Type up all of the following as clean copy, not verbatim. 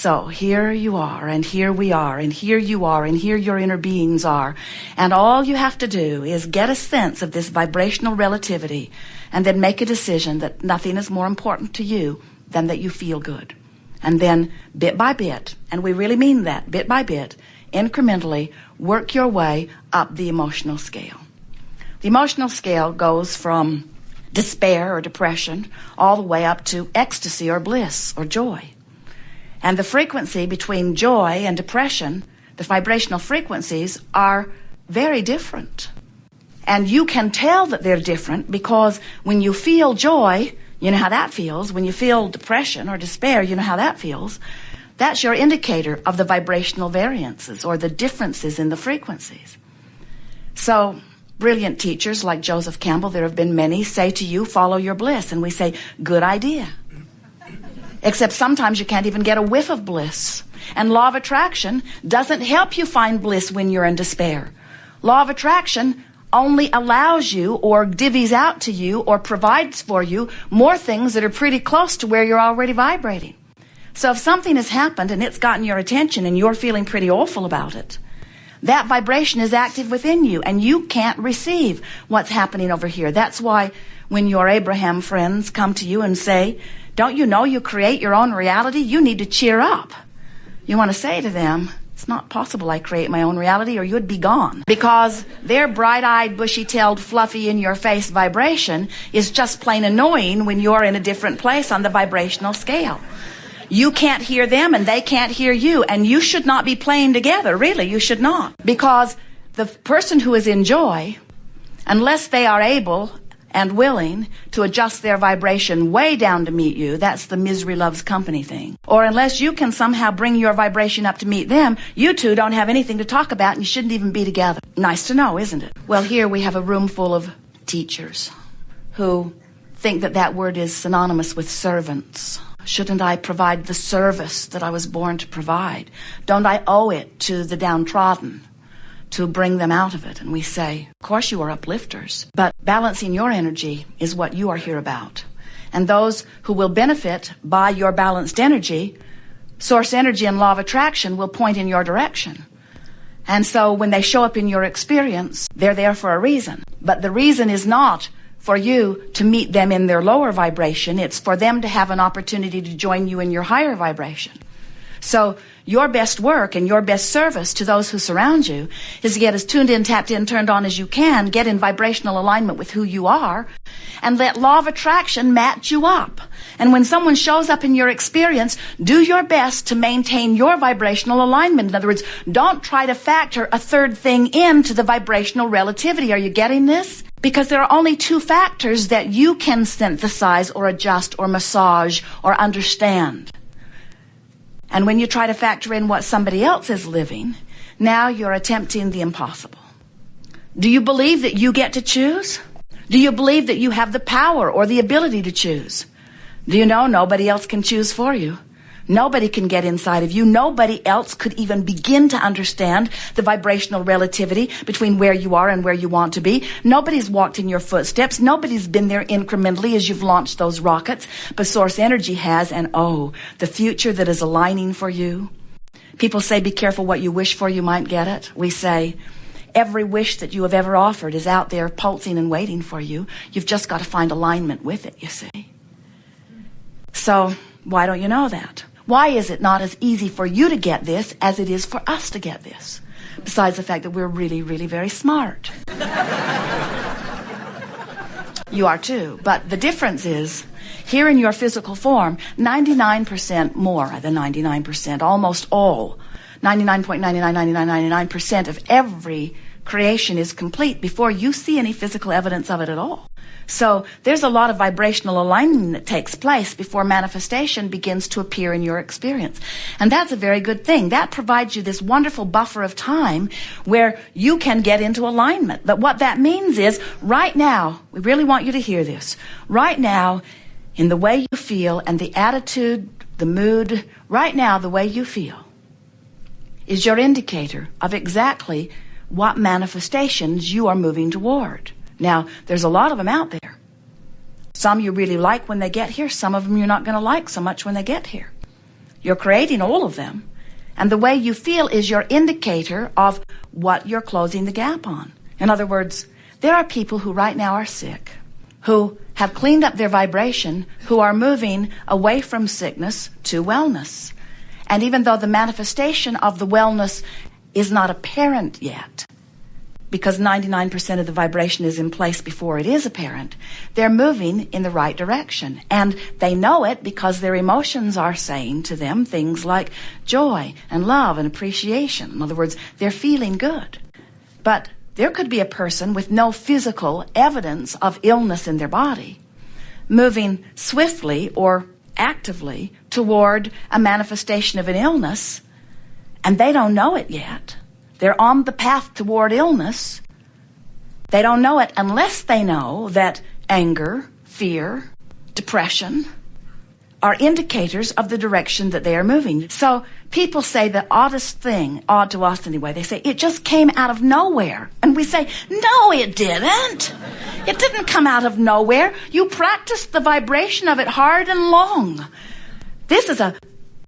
So here you are, and here we are, and here you are, and here your inner beings are. And all you have to do is get a sense of this vibrational relativity and then make a decision that nothing is more important to you than that you feel good. And then bit by bit, and we really mean that, bit by bit, incrementally, work your way up the emotional scale. The emotional scale goes from despair or depression all the way up to ecstasy or bliss or joy. And the frequency between joy and depression, the vibrational frequencies, are very different. And you can tell that they're different because when you feel joy, you know how that feels. When you feel depression or despair, you know how that feels. That's your indicator of the vibrational variances or the differences in the frequencies. So brilliant teachers like Joseph Campbell, there have been many, say to you, follow your bliss. And we say, good idea. Except sometimes you can't even get a whiff of bliss. And law of attraction doesn't help you find bliss when you're in despair. Law of attraction only allows you or divvies out to you or provides for you more things that are pretty close to where you're already vibrating. So if something has happened and it's gotten your attention and you're feeling pretty awful about it, that vibration is active within you and you can't receive what's happening over here. That's why when your Abraham friends come to you and say, don't you know you create your own reality? You need to cheer up. You want to say to them, it's not possible I create my own reality or you'd be gone. Because their bright-eyed, bushy-tailed, fluffy, in-your-face vibration is just plain annoying when you're in a different place on the vibrational scale. You can't hear them and they can't hear you, and you should not be playing together. Really, you should not. Because the person who is in joy, unless they are able and willing to adjust their vibration way down to meet you, that's the misery loves company thing. Or unless you can somehow bring your vibration up to meet them, you two don't have anything to talk about and you shouldn't even be together. Nice to know, isn't it? Well, here we have a room full of teachers who think that that word is synonymous with servants. Shouldn't I provide the service that I was born to provide? Don't I owe it to the downtrodden to bring them out of it? And we say, of course you are uplifters, but balancing your energy is what you are here about. And those who will benefit by your balanced energy, source energy and law of attraction will point in your direction. And so when they show up in your experience, they're there for a reason. But the reason is not for you to meet them in their lower vibration. It's for them to have an opportunity to join you in your higher vibration. So your best work and your best service to those who surround you is to get as tuned in, tapped in, turned on as you can, get in vibrational alignment with who you are, and let law of attraction match you up. And when someone shows up in your experience, do your best to maintain your vibrational alignment. In other words, don't try to factor a third thing into the vibrational relativity. Are you getting this? Because there are only two factors that you can synthesize or adjust or massage or understand. And when you try to factor in what somebody else is living, now you're attempting the impossible. Do you believe that you get to choose? Do you believe that you have the power or the ability to choose? Do you know nobody else can choose for you? Nobody can get inside of you. Nobody else could even begin to understand the vibrational relativity between where you are and where you want to be. Nobody's walked in your footsteps. Nobody's been there incrementally as you've launched those rockets. But Source Energy has, and oh, the future that is aligning for you. People say, be careful what you wish for, you might get it. We say, every wish that you have ever offered is out there pulsing and waiting for you. You've just got to find alignment with it, you see. So, why don't you know that? Why is it not as easy for you to get this as it is for us to get this? Besides the fact that we're really, really very smart. You are too. But the difference is, here in your physical form, 99% more than 99%, almost all, 99.999999% of every creation is complete before you see any physical evidence of it at all. So there's a lot of vibrational alignment that takes place before manifestation begins to appear in your experience. And that's a very good thing. That provides you this wonderful buffer of time where you can get into alignment. But what that means is, right now, we really want you to hear this. Right now, in the way you feel and the attitude, the mood, right now, the way you feel is your indicator of exactly what manifestations you are moving toward. Now, there's a lot of them out there. Some you really like when they get here. Some of them you're not going to like so much when they get here. You're creating all of them. And the way you feel is your indicator of what you're closing the gap on. In other words, there are people who right now are sick, who have cleaned up their vibration, who are moving away from sickness to wellness. And even though the manifestation of the wellness is not apparent yet, because 99% of the vibration is in place before it is apparent, they're moving in the right direction. And they know it because their emotions are saying to them things like joy and love and appreciation. In other words, they're feeling good. But there could be a person with no physical evidence of illness in their body moving swiftly or actively toward a manifestation of an illness, and they don't know it yet. They're on the path toward illness. They don't know it unless they know that anger, fear, depression are indicators of the direction that they are moving. So people say the oddest thing, odd to us anyway, they say, it just came out of nowhere. And we say, no, it didn't. It didn't come out of nowhere. You practiced the vibration of it hard and long. This is a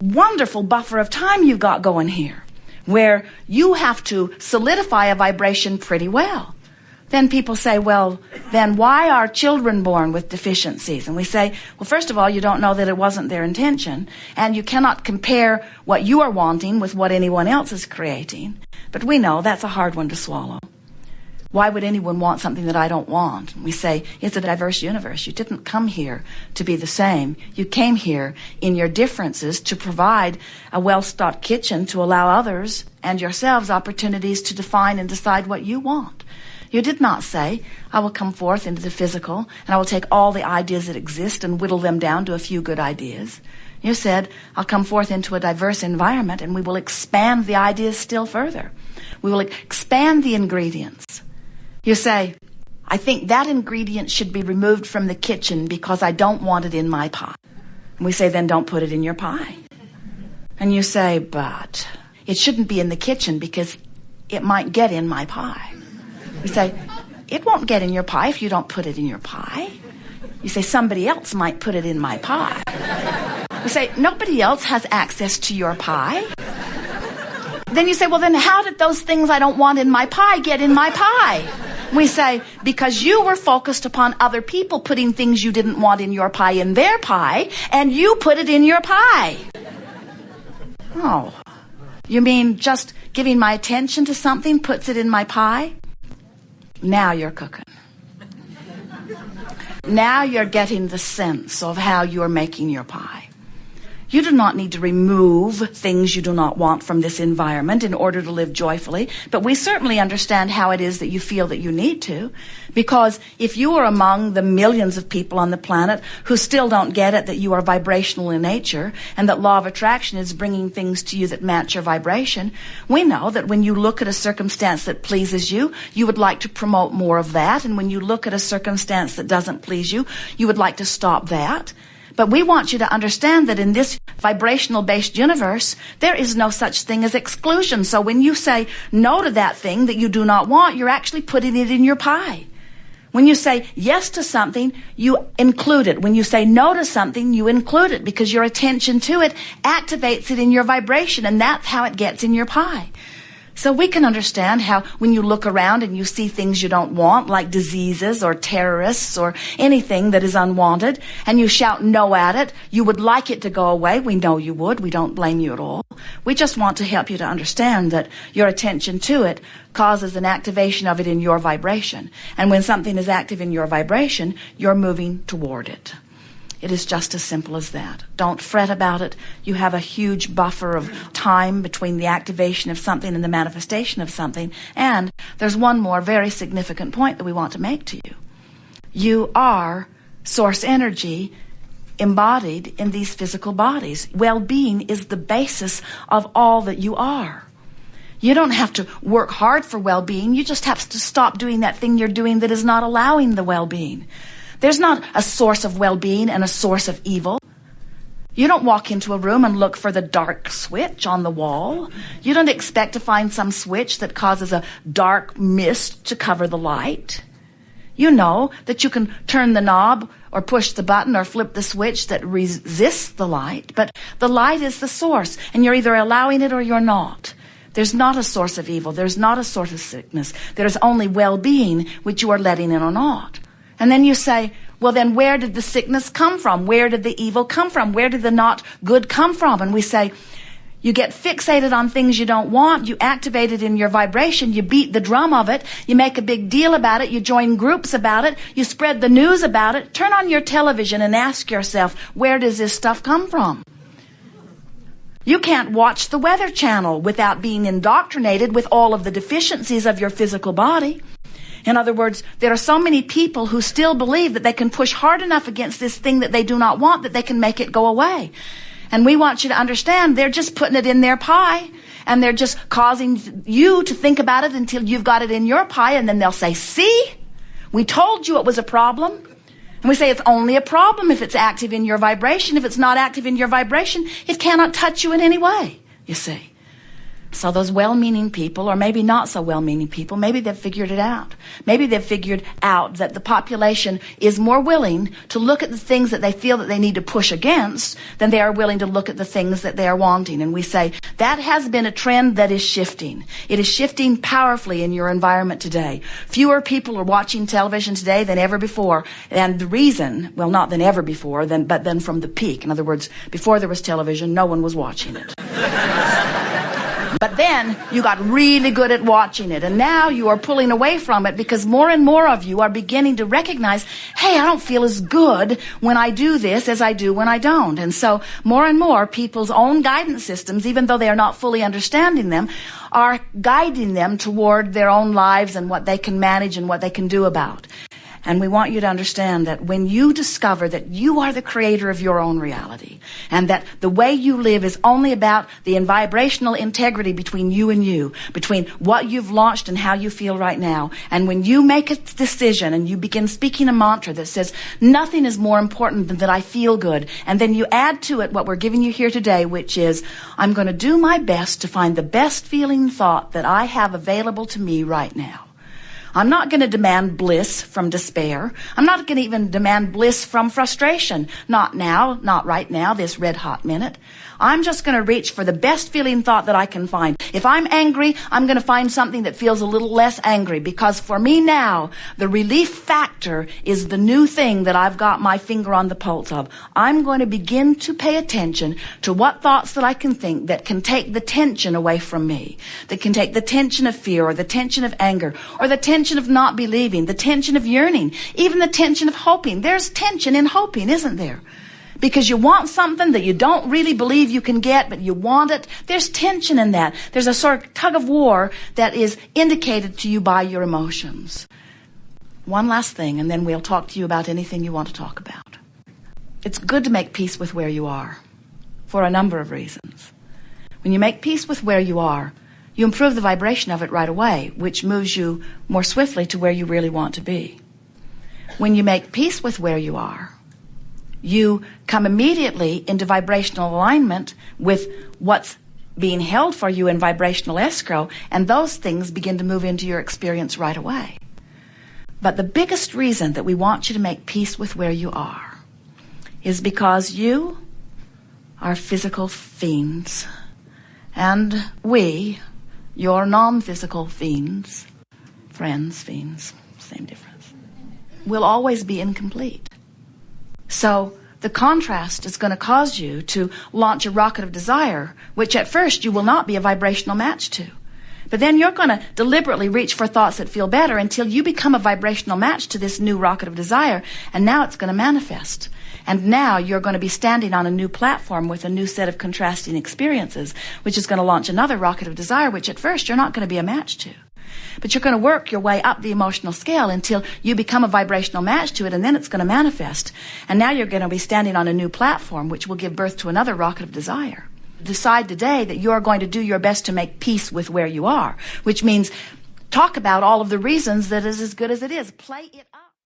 wonderful buffer of time you've got going here, where you have to solidify a vibration pretty well. Then people say, well, then why are children born with deficiencies? And we say, well, first of all, you don't know that it wasn't their intention, and you cannot compare what you are wanting with what anyone else is creating. But we know that's a hard one to swallow. Why would anyone want something that I don't want? And we say, it's a diverse universe. You didn't come here to be the same. You came here in your differences to provide a well-stocked kitchen to allow others and yourselves opportunities to define and decide what you want. You did not say, I will come forth into the physical and I will take all the ideas that exist and whittle them down to a few good ideas. You said, I'll come forth into a diverse environment and we will expand the ideas still further. We will expand the ingredients. You say, I think that ingredient should be removed from the kitchen because I don't want it in my pie. And we say, then don't put it in your pie. And you say, but it shouldn't be in the kitchen because it might get in my pie. We say, it won't get in your pie if you don't put it in your pie. You say, somebody else might put it in my pie. We say, nobody else has access to your pie. Then you say, well, then how did those things I don't want in my pie get in my pie? We say, because you were focused upon other people putting things you didn't want in your pie in their pie, and you put it in your pie. Oh, you mean just giving my attention to something puts it in my pie? Now you're cooking. Now you're getting the sense of how you're making your pie. You do not need to remove things you do not want from this environment in order to live joyfully, but we certainly understand how it is that you feel that you need to, because if you are among the millions of people on the planet who still don't get it that you are vibrational in nature and that law of attraction is bringing things to you that match your vibration, we know that when you look at a circumstance that pleases you, you would like to promote more of that, and when you look at a circumstance that doesn't please you, you would like to stop that. But we want you to understand that in this vibrational-based universe, there is no such thing as exclusion. So when you say no to that thing that you do not want, you're actually putting it in your pie. When you say yes to something, you include it. When you say no to something, you include it because your attention to it activates it in your vibration, and that's how it gets in your pie. So we can understand how when you look around and you see things you don't want, like diseases or terrorists or anything that is unwanted, and you shout no at it, you would like it to go away. We know you would. We don't blame you at all. We just want to help you to understand that your attention to it causes an activation of it in your vibration. And when something is active in your vibration, you're moving toward it. It is just as simple as that. Don't fret about it. You have a huge buffer of time between the activation of something and the manifestation of something. And there's one more very significant point that we want to make to you. You are source energy embodied in these physical bodies. Well-being is the basis of all that you are. You don't have to work hard for well-being. You just have to stop doing that thing you're doing that is not allowing the well-being. There's not a source of well-being and a source of evil. You don't walk into a room and look for the dark switch on the wall. You don't expect to find some switch that causes a dark mist to cover the light. You know that you can turn the knob or push the button or flip the switch that resists the light, but the light is the source, and you're either allowing it or you're not. There's not a source of evil. There's not a source of sickness. There's only well-being, which you are letting in or not. And then you say, well, then where did the sickness come from? Where did the evil come from? Where did the not good come from? And we say, you get fixated on things you don't want. You activate it in your vibration. You beat the drum of it. You make a big deal about it. You join groups about it. You spread the news about it. Turn on your television and ask yourself, where does this stuff come from? You can't watch the Weather Channel without being indoctrinated with all of the deficiencies of your physical body. In other words, there are so many people who still believe that they can push hard enough against this thing that they do not want that they can make it go away. And we want you to understand they're just putting it in their pie, and they're just causing you to think about it until you've got it in your pie, and then they'll say, see, we told you it was a problem. And we say it's only a problem if it's active in your vibration. If it's not active in your vibration, it cannot touch you in any way, you see. So those well-meaning people, or maybe not so well-meaning people, maybe they've figured it out. Maybe they've figured out that the population is more willing to look at the things that they feel that they need to push against than they are willing to look at the things that they are wanting. And we say that has been a trend that is shifting. It is shifting powerfully in your environment today. Fewer people are watching television today than ever before. And the reason, well, not than ever before, but then from the peak. In other words, before there was television, no one was watching it. But then you got really good at watching it, and now you are pulling away from it because more and more of you are beginning to recognize, hey, I don't feel as good when I do this as I do when I don't. And so more and more people's own guidance systems, even though they are not fully understanding them, are guiding them toward their own lives and what they can manage and what they can do about. And we want you to understand that when you discover that you are the creator of your own reality, and that the way you live is only about the vibrational integrity between you and you, between what you've launched and how you feel right now, and when you make a decision and you begin speaking a mantra that says, nothing is more important than that I feel good, and then you add to it what we're giving you here today, which is, I'm going to do my best to find the best feeling thought that I have available to me right now. I'm not going to demand bliss from despair. I'm not going to even demand bliss from frustration. Not now, not right now, this red hot minute. I'm just going to reach for the best feeling thought that I can find. If I'm angry, I'm going to find something that feels a little less angry, because for me now, the relief factor is the new thing that I've got my finger on the pulse of. I'm going to begin to pay attention to what thoughts that I can think that can take the tension away from me, that can take the tension of fear or the tension of anger or the tension of not believing, the tension of yearning, even the tension of hoping. There's tension in hoping, isn't there? Because you want something that you don't really believe you can get, but you want it. There's tension in that. There's a sort of tug of war that is indicated to you by your emotions. One last thing, and then we'll talk to you about anything you want to talk about. It's good to make peace with where you are for a number of reasons. When you make peace with where you are, you improve the vibration of it right away, which moves you more swiftly to where you really want to be. When you make peace with where you are, you come immediately into vibrational alignment with what's being held for you in vibrational escrow, and those things begin to move into your experience right away. But the biggest reason that we want you to make peace with where you are is because you are physical fiends, and we, your non-physical fiends, friends, fiends, same difference, will always be incomplete. So the contrast is going to cause you to launch a rocket of desire, which at first you will not be a vibrational match to. But then you're going to deliberately reach for thoughts that feel better until you become a vibrational match to this new rocket of desire, and now it's going to manifest. And now you're going to be standing on a new platform with a new set of contrasting experiences, which is going to launch another rocket of desire, which at first you're not going to be a match to. But you're going to work your way up the emotional scale until you become a vibrational match to it, and then it's going to manifest. And now you're going to be standing on a new platform, which will give birth to another rocket of desire. Decide today that you're going to do your best to make peace with where you are, which means talk about all of the reasons that is as good as it is. Play it up.